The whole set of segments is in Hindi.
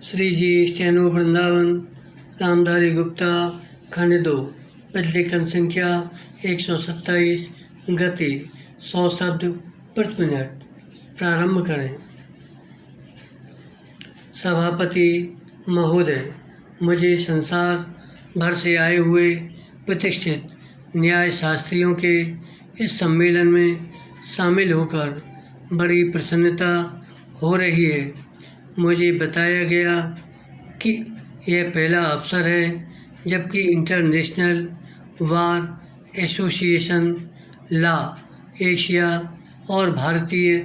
श्री जी स्टेनो वृंदावन रामधारी गुप्ता खंड 2 पद संख्या 127 गति 100 शब्द प्रति मिनट। प्रारंभ करें। सभापति महोदय, मुझे संसार भर से आए हुए प्रतिष्ठित न्याय शास्त्रियों के इस सम्मेलन में शामिल होकर बड़ी प्रसन्नता हो रही है। मुझे बताया गया कि यह पहला अवसर है जबकि international bar association law Asia और भारतीय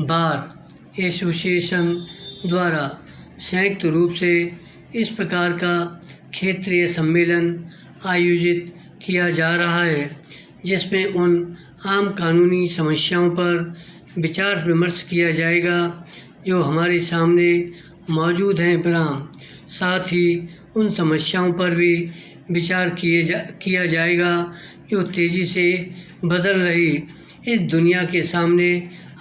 बार एसोसिएशन द्वारा संयुक्त रूप से इस प्रकार का क्षेत्रीय सम्मेलन आयोजित किया जा रहा है, जिसमें उन आम कानूनी समस्याओं पर विचार विमर्श किया जाएगा जो हमारे सामने मौजूद हैं। विराम साथ ही उन समस्याओं पर भी विचार किया जाएगा जो तेज़ी से बदल रही इस दुनिया के सामने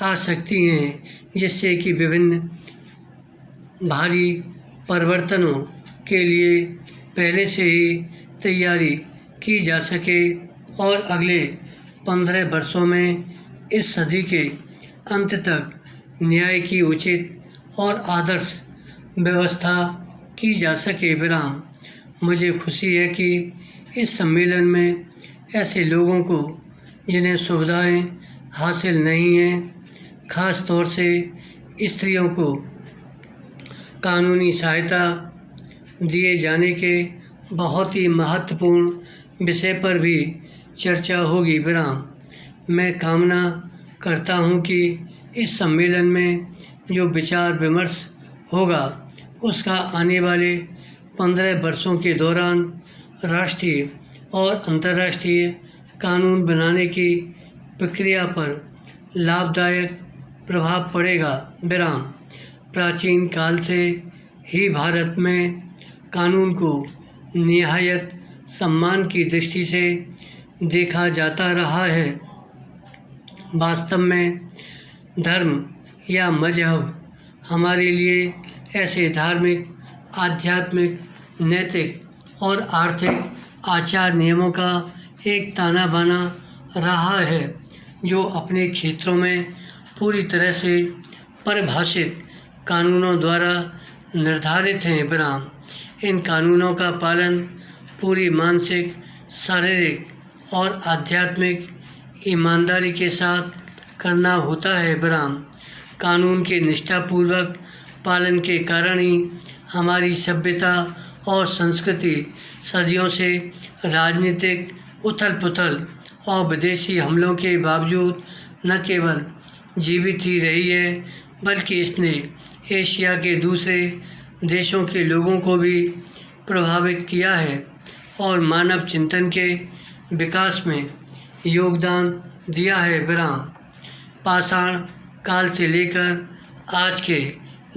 आ सकती हैं, जिससे कि विभिन्न भारी परिवर्तनों के लिए पहले से ही तैयारी की जा सके और अगले 15 वर्षों में इस सदी के अंत तक न्याय की उचित और आदर्श व्यवस्था की जा सके। विराम मुझे खुशी है कि इस सम्मेलन में ऐसे लोगों को जिन्हें सुविधाएं हासिल नहीं हैं, खास तौर से स्त्रियों को कानूनी सहायता दिए जाने के बहुत ही महत्वपूर्ण विषय पर भी चर्चा होगी। विराम मैं कामना करता हूं कि इस सम्मेलन में जो विचार विमर्श होगा उसका आने वाले 15 वर्षों के दौरान राष्ट्रीय और अंतर्राष्ट्रीय कानून बनाने की प्रक्रिया पर लाभदायक प्रभाव पड़ेगा। विराम प्राचीन काल से ही भारत में कानून को निहायत सम्मान की दृष्टि से देखा जाता रहा है। वास्तव में धर्म या मजहब हमारे लिए ऐसे धार्मिक, आध्यात्मिक, नैतिक और आर्थिक आचार नियमों का एक ताना बाना रहा है जो अपने क्षेत्रों में पूरी तरह से परिभाषित कानूनों द्वारा निर्धारित हैं। विराम इन कानूनों का पालन पूरी मानसिक, शारीरिक और आध्यात्मिक ईमानदारी के साथ करना होता है। विराम कानून के निष्ठापूर्वक पालन के कारण ही हमारी सभ्यता और संस्कृति सदियों से राजनीतिक उथल पुथल और विदेशी हमलों के बावजूद न केवल जीवित ही रही है, बल्कि इसने एशिया के दूसरे देशों के लोगों को भी प्रभावित किया है और मानव चिंतन के विकास में योगदान दिया है। विराम पाषाण काल से लेकर आज के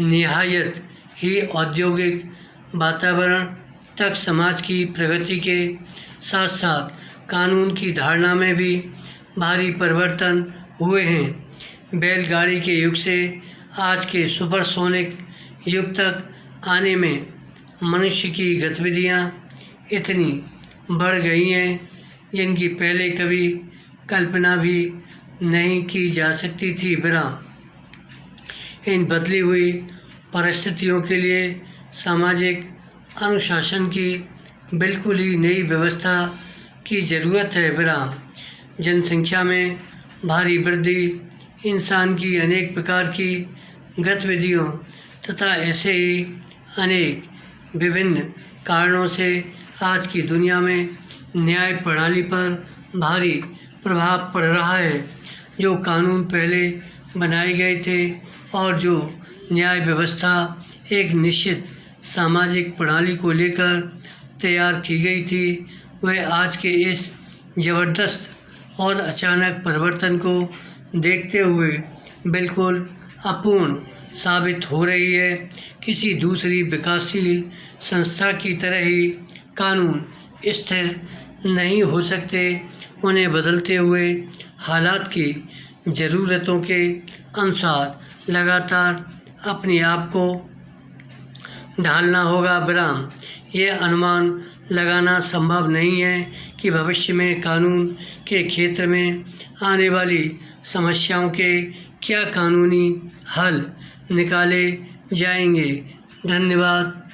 निहायत ही औद्योगिक वातावरण तक समाज की प्रगति के साथ साथ कानून की धारणा में भी भारी परिवर्तन हुए हैं। बैलगाड़ी के युग से आज के सुपरसोनिक युग तक आने में मनुष्य की गतिविधियां इतनी बढ़ गई हैं जिनकी पहले कभी कल्पना भी नहीं की जा सकती थी। विराम इन बदली हुई परिस्थितियों के लिए सामाजिक अनुशासन की बिल्कुल ही नई व्यवस्था की ज़रूरत है। विराम जनसंख्या में भारी वृद्धि, इंसान की अनेक प्रकार की गतिविधियों तथा ऐसे ही अनेक विभिन्न कारणों से आज की दुनिया में न्याय प्रणाली पर भारी प्रभाव पड़ रहा है। जो कानून पहले बनाए गए थे और जो न्याय व्यवस्था एक निश्चित सामाजिक प्रणाली को लेकर तैयार की गई थी, वह आज के इस ज़बरदस्त और अचानक परिवर्तन को देखते हुए बिल्कुल अपूर्ण साबित हो रही है। किसी दूसरी विकासशील संस्था की तरह ही कानून स्थिर नहीं हो सकते। उन्हें बदलते हुए हालात की ज़रूरतों के अनुसार लगातार अपने आप को ढालना होगा विराम। ये अनुमान लगाना संभव नहीं है कि भविष्य में कानून के क्षेत्र में आने वाली समस्याओं के क्या कानूनी हल निकाले जाएंगे। धन्यवाद।